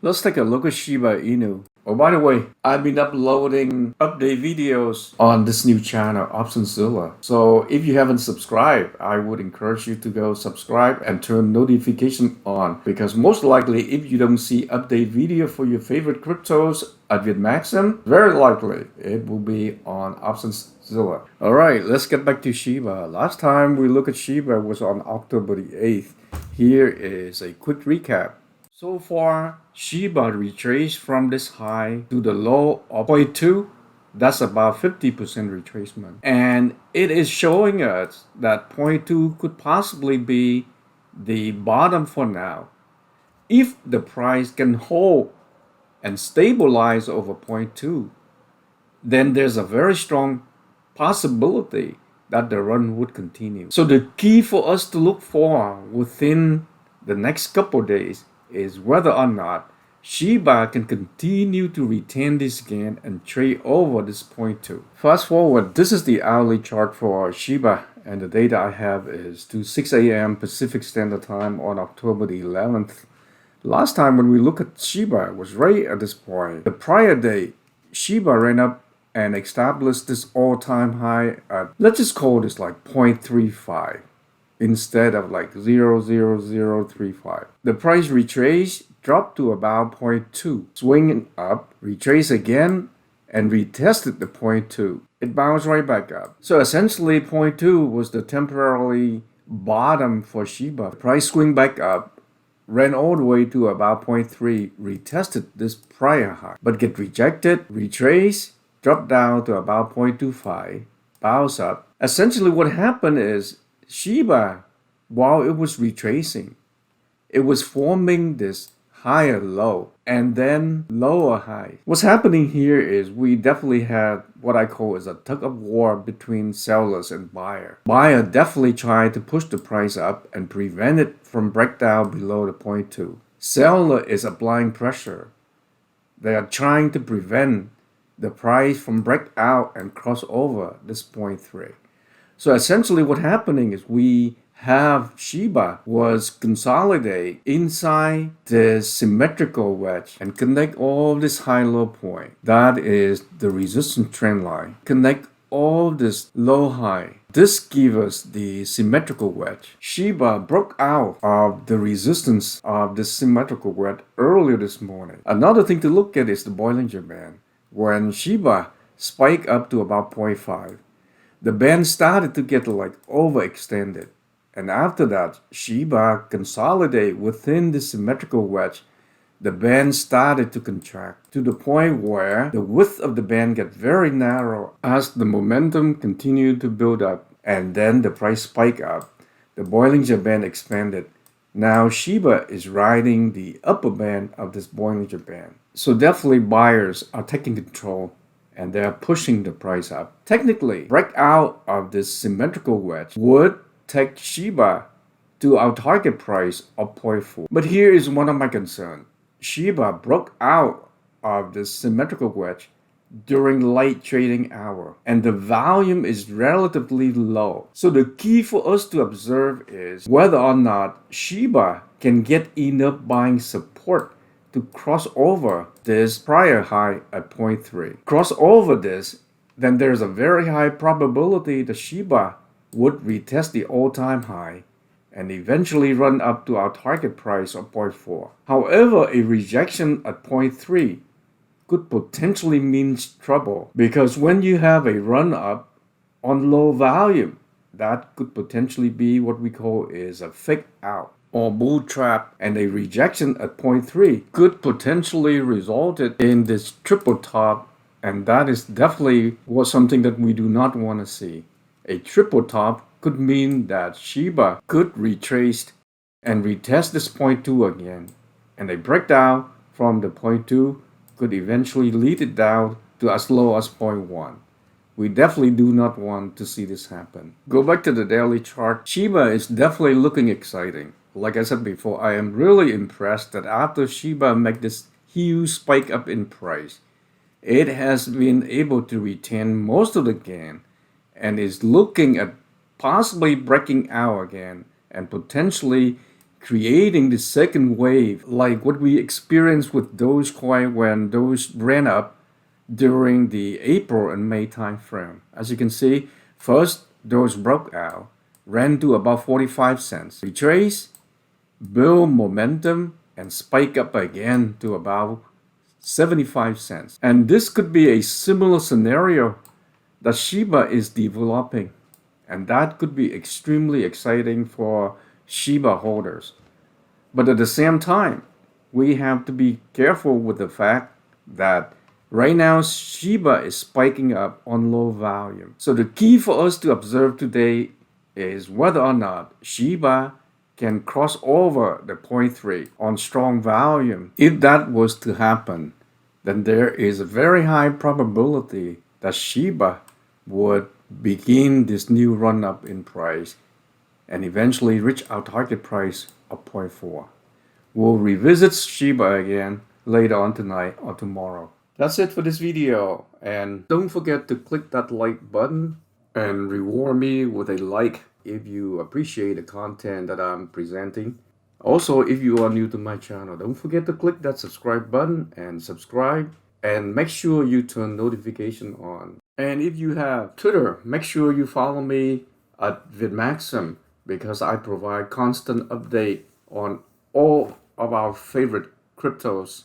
Let's take a look at Shiba Inu. Oh, by the way, I've been uploading update videos on this new channel, OptionsZilla. So if you haven't subscribed, I would encourage you to go subscribe and turn notification on, because most likely if you don't see update video for your favorite cryptos at Vietmaxim, very likely it will be on OptionsZilla. Alright, let's get back to Shiba. Last time we looked at Shiba was on October the 8th. Here is a quick recap. So far, Shiba retraced from this high to the low of 0.2. That's about 50% retracement. And it is showing us that 0.2 could possibly be the bottom for now. If the price can hold and stabilize over 0.2, then there's a very strong possibility that the run would continue. So the key for us to look for within the next couple of days is whether or not Shiba can continue to retain this gain and trade over this 0.2. Fast forward, this is the hourly chart for Shiba, and the data I have is to 6 a.m. Pacific Standard Time on October the 11th. Last time when we look at Shiba, it was right at this point. The prior day, Shiba ran up and established this all-time high at, let's just call this like 0.35. Instead of like 0.0035. The price retraced, dropped to about 0.2, swinging up, retraced again, and retested the 0.2. It bounced right back up. So essentially 0.2 was the temporary bottom for Shiba. The price swing back up, ran all the way to about 0.3, retested this prior high, but get rejected, retraced, dropped down to about 0.25, bounce up. Essentially what happened is Shiba, while it was retracing, it was forming this higher low and then lower high. What's happening here is we definitely had what I call is a tug of war between sellers and buyer. Buyer definitely tried to push the price up and prevent it from breakdown below the 0.2. Seller is applying pressure. They are trying to prevent the price from break out and cross over this 0.3. So essentially what's happening is we have Shiba was consolidate inside this symmetrical wedge and connect all this high-low point. That is the resistance trend line. Connect all this low-high. This gives us the symmetrical wedge. Shiba broke out of the resistance of the symmetrical wedge earlier this morning. Another thing to look at is the Bollinger Band. When Shiba spiked up to about 0.5, the band started to get like overextended. And after that, Shiba consolidated within the symmetrical wedge. The band started to contract to the point where the width of the band got very narrow as the momentum continued to build up. And then the price spiked up. The Bollinger Band expanded. Now Shiba is riding the upper band of this Bollinger Band. So definitely buyers are taking control and they are pushing the price up. Technically, breakout of this symmetrical wedge would take Shiba to our target price of 0.4. But here is one of my concerns. Shiba broke out of this symmetrical wedge during late trading hour, and the volume is relatively low. So the key for us to observe is whether or not Shiba can get enough buying support to cross over this prior high at 0.3. Cross over this, then there's a very high probability that Shiba would retest the all-time high and eventually run up to our target price of 0.4. However, a rejection at 0.3 could potentially mean trouble, because when you have a run up on low volume, that could potentially be what we call is a fake out or bull trap, and a rejection at 0.3 could potentially result in this triple top, and that is definitely something that we do not want to see. A triple top could mean that Shiba could retrace and retest this 0.2 again, and a breakdown from the 0.2 could eventually lead it down to as low as 0.1. We definitely do not want to see this happen. Go back to the daily chart. Shiba is definitely looking exciting. Like I said before, I am really impressed that after Shiba made this huge spike up in price, it has been able to retain most of the gain and is looking at possibly breaking out again and potentially creating the second wave, like what we experienced with Dogecoin when Doge ran up during the April and May time frame. As you can see, first Doge broke out, ran to about 45 cents, retraced, build momentum, and spike up again to about 75 cents. And this could be a similar scenario that Shiba is developing. And that could be extremely exciting for Shiba holders. But at the same time, we have to be careful with the fact that right now Shiba is spiking up on low volume. So the key for us to observe today is whether or not Shiba can cross over the 0.3 on strong volume. If that was to happen, then there is a very high probability that Shiba would begin this new run up in price and eventually reach our target price of 0.4. We'll revisit Shiba again later on tonight or tomorrow. That's it for this video, and don't forget to click that like button and reward me with a like if you appreciate the content that I'm presenting. Also, if you are new to my channel, don't forget to click that subscribe button and subscribe, and make sure you turn notification on. And if you have Twitter, make sure you follow me at Vietmaxim, because I provide constant update on all of our favorite cryptos.